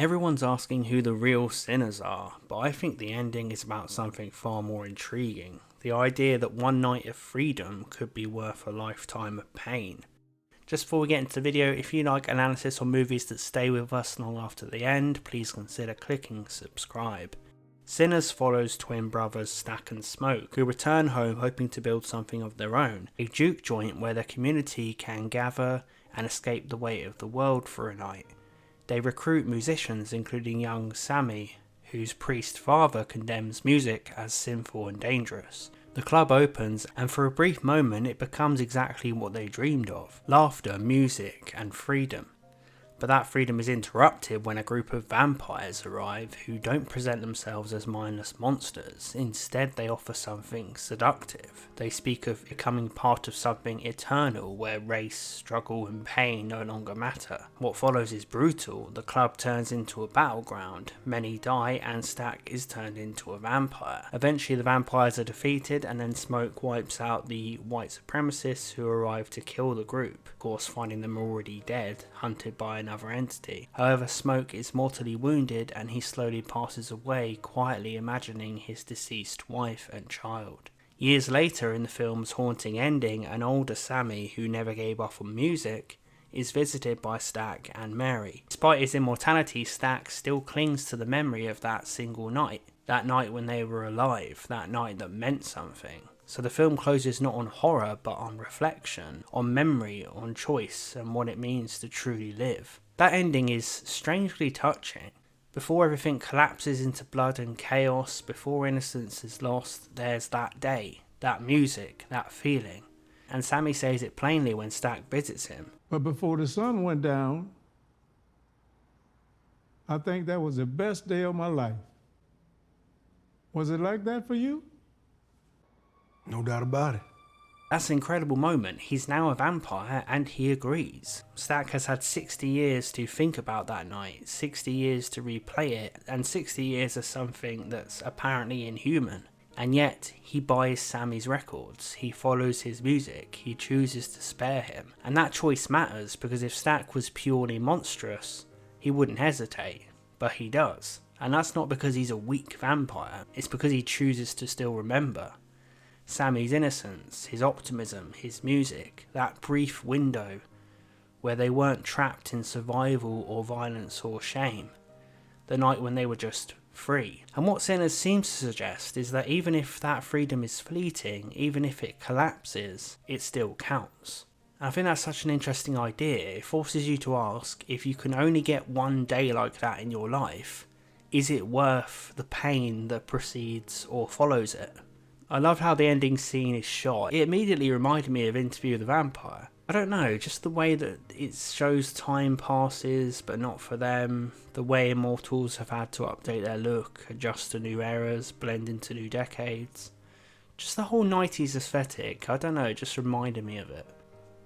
Everyone's asking who the real sinners are, but I think the ending is about something far more intriguing. The idea that one night of freedom could be worth a lifetime of pain. Just before we get into the video, if you like analysis on movies that stay with us long after the end, please consider clicking subscribe. Sinners follows twin brothers Stack and Smoke, who return home hoping to build something of their own, a juke joint where their community can gather and escape the weight of the world for a night. They recruit musicians including young Sammy, whose priest father condemns music as sinful and dangerous. The club opens, and for a brief moment it becomes exactly what they dreamed of: laughter, music and freedom. But that freedom is interrupted when a group of vampires arrive who don't present themselves as mindless monsters. Instead, they offer something seductive. They speak of becoming part of something eternal where race, struggle and pain no longer matter. What follows is brutal. The club turns into a battleground. Many die and Stack is turned into a vampire. Eventually the vampires are defeated, and then Smoke wipes out the white supremacists who arrive to kill the group, of course finding them already dead, hunted by another entity. However, Smoke is mortally wounded and he slowly passes away, quietly imagining his deceased wife and child. Years later, in the film's haunting ending, an older Sammy, who never gave up on music, is visited by Stack and Mary. Despite his immortality, Stack still clings to the memory of that single night. That night when they were alive, that night that meant something. So the film closes not on horror but on reflection, on memory, on choice and what it means to truly live. That ending is strangely touching. Before everything collapses into blood and chaos, before innocence is lost, there's that day, that music, that feeling. And Sammy says it plainly when Stack visits him. But before the sun went down, I think that was the best day of my life. Was it like that for you? No doubt about it. That's an incredible moment. He's now a vampire and he agrees. Stack has had 60 years to think about that night, 60 years to replay it, and 60 years of something that's apparently inhuman. And yet, he buys Sammy's records, he follows his music, he chooses to spare him. And that choice matters, because if Stack was purely monstrous, he wouldn't hesitate, but he does. And that's not because he's a weak vampire, it's because he chooses to still remember. Sammy's innocence, his optimism, his music, that brief window where they weren't trapped in survival or violence or shame. The night when they were just free. And what Sinners seems to suggest is that even if that freedom is fleeting, even if it collapses, it still counts. And I think that's such an interesting idea. It forces you to ask, if you can only get one day like that in your life, is it worth the pain that precedes or follows it? I love how the ending scene is shot. It immediately reminded me of Interview with the Vampire. I don't know, just the way that it shows time passes, but not for them. The way immortals have had to update their look, adjust to new eras, blend into new decades. Just the whole 90s aesthetic, I don't know, it just reminded me of it.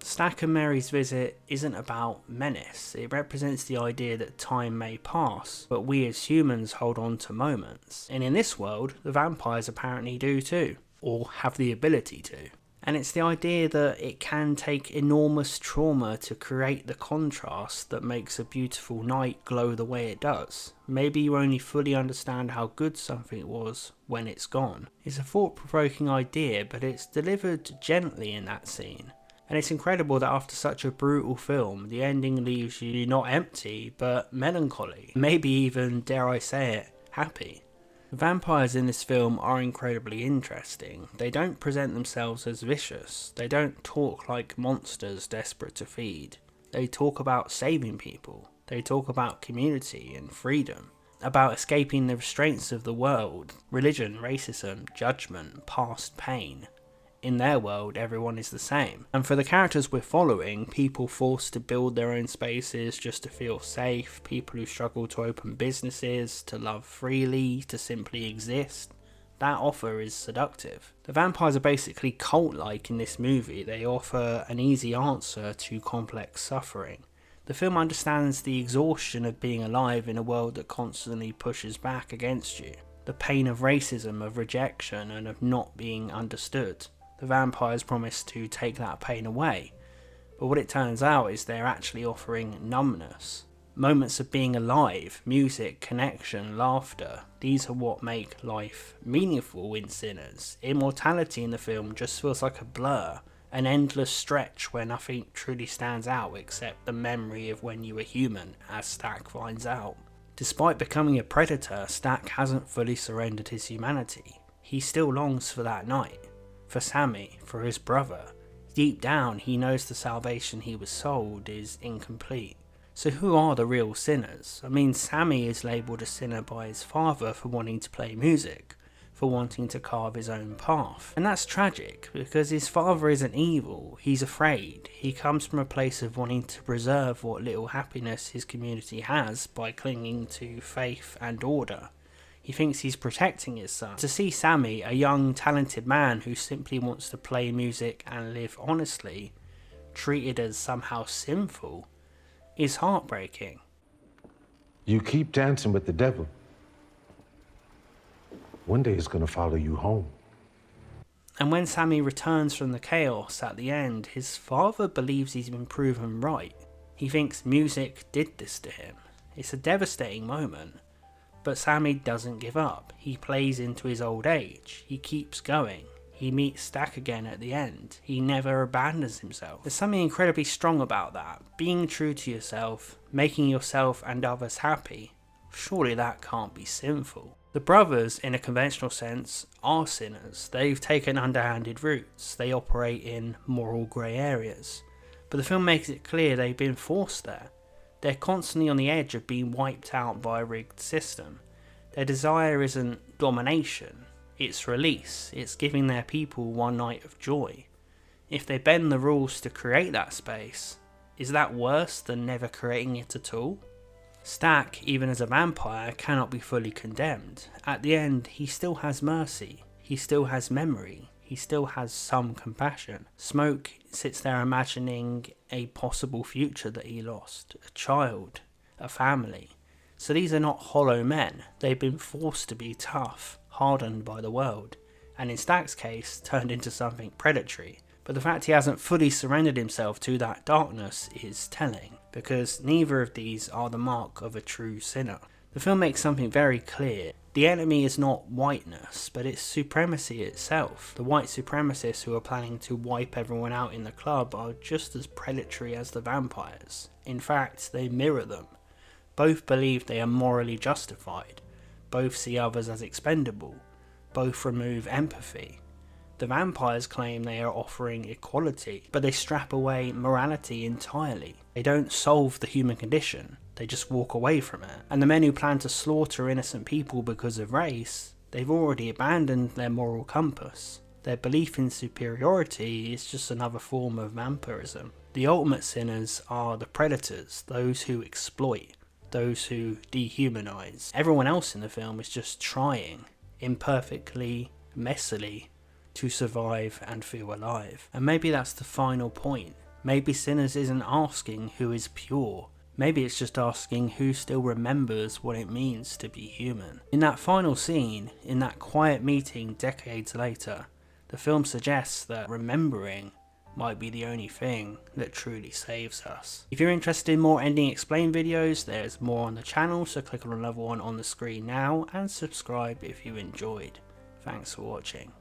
Stack and Mary's visit isn't about menace. It represents the idea that time may pass, but we as humans hold on to moments. And in this world, the vampires apparently do too, or have the ability to. And it's the idea that it can take enormous trauma to create the contrast that makes a beautiful night glow the way it does. Maybe you only fully understand how good something was when it's gone. It's a thought-provoking idea, but it's delivered gently in that scene. And it's incredible that after such a brutal film, the ending leaves you not empty, but melancholy. Maybe even, dare I say it, happy. The vampires in this film are incredibly interesting. They don't present themselves as vicious. They don't talk like monsters desperate to feed. They talk about saving people. They talk about community and freedom. About escaping the restraints of the world, religion, racism, judgment, past pain. In their world, everyone is the same. And for the characters we're following, people forced to build their own spaces just to feel safe, people who struggle to open businesses, to love freely, to simply exist, that offer is seductive. The vampires are basically cult-like in this movie. They offer an easy answer to complex suffering. The film understands the exhaustion of being alive in a world that constantly pushes back against you. The pain of racism, of rejection, and of not being understood. The vampires promise to take that pain away, but what it turns out is they're actually offering numbness. Moments of being alive, music, connection, laughter. These are what make life meaningful in Sinners. Immortality in the film just feels like a blur, an endless stretch where nothing truly stands out except the memory of when you were human, as Stack finds out. Despite becoming a predator, Stack hasn't fully surrendered his humanity. He still longs for that night, for Sammy, for his brother. Deep down, he knows the salvation he was sold is incomplete. So who are the real sinners? I mean, Sammy is labelled a sinner by his father for wanting to play music, for wanting to carve his own path. And that's tragic, because his father isn't evil, he's afraid. He comes from a place of wanting to preserve what little happiness his community has by clinging to faith and order. He thinks he's protecting his son. To see Sammy, a young, talented man who simply wants to play music and live honestly, treated as somehow sinful, is heartbreaking. You keep dancing with the devil. One day it's gonna follow you home. And when Sammy returns from the chaos at the end, his father believes he's been proven right. He thinks music did this to him. It's a devastating moment. But Sammy doesn't give up. He plays into his old age. He keeps going. He meets Stack again at the end. He never abandons himself. There's something incredibly strong about that. Being true to yourself, making yourself and others happy. Surely that can't be sinful. The brothers, in a conventional sense, are sinners. They've taken underhanded routes. They operate in moral grey areas. But the film makes it clear they've been forced there. They're constantly on the edge of being wiped out by a rigged system. Their desire isn't domination, it's release. It's giving their people one night of joy. If they bend the rules to create that space, is that worse than never creating it at all? Stack, even as a vampire, cannot be fully condemned. At the end, he still has mercy. He still has memory. He still has some compassion. Smoke sits there imagining a possible future that he lost. A child. A family. So these are not hollow men. They've been forced to be tough, hardened by the world, and in Stack's case, turned into something predatory. But the fact he hasn't fully surrendered himself to that darkness is telling, because neither of these are the mark of a true sinner. The film makes something very clear. The enemy is not whiteness, but it's supremacy itself. The white supremacists who are planning to wipe everyone out in the club are just as predatory as the vampires. In fact, they mirror them. Both believe they are morally justified. Both see others as expendable. Both remove empathy. The vampires claim they are offering equality, but they strap away morality entirely. They don't solve the human condition, they just walk away from it. And the men who plan to slaughter innocent people because of race, they've already abandoned their moral compass. Their belief in superiority is just another form of vampirism. The ultimate sinners are the predators, those who exploit, those who dehumanize. Everyone else in the film is just trying, imperfectly, messily, to survive and feel alive. And maybe that's the final point. Maybe Sinners isn't asking who is pure. Maybe it's just asking who still remembers what it means to be human. In that final scene, in that quiet meeting decades later, the film suggests that remembering might be the only thing that truly saves us. If you're interested in more Ending Explained videos, there's more on the channel, so click on another one on the screen now and subscribe if you enjoyed. Thanks for watching.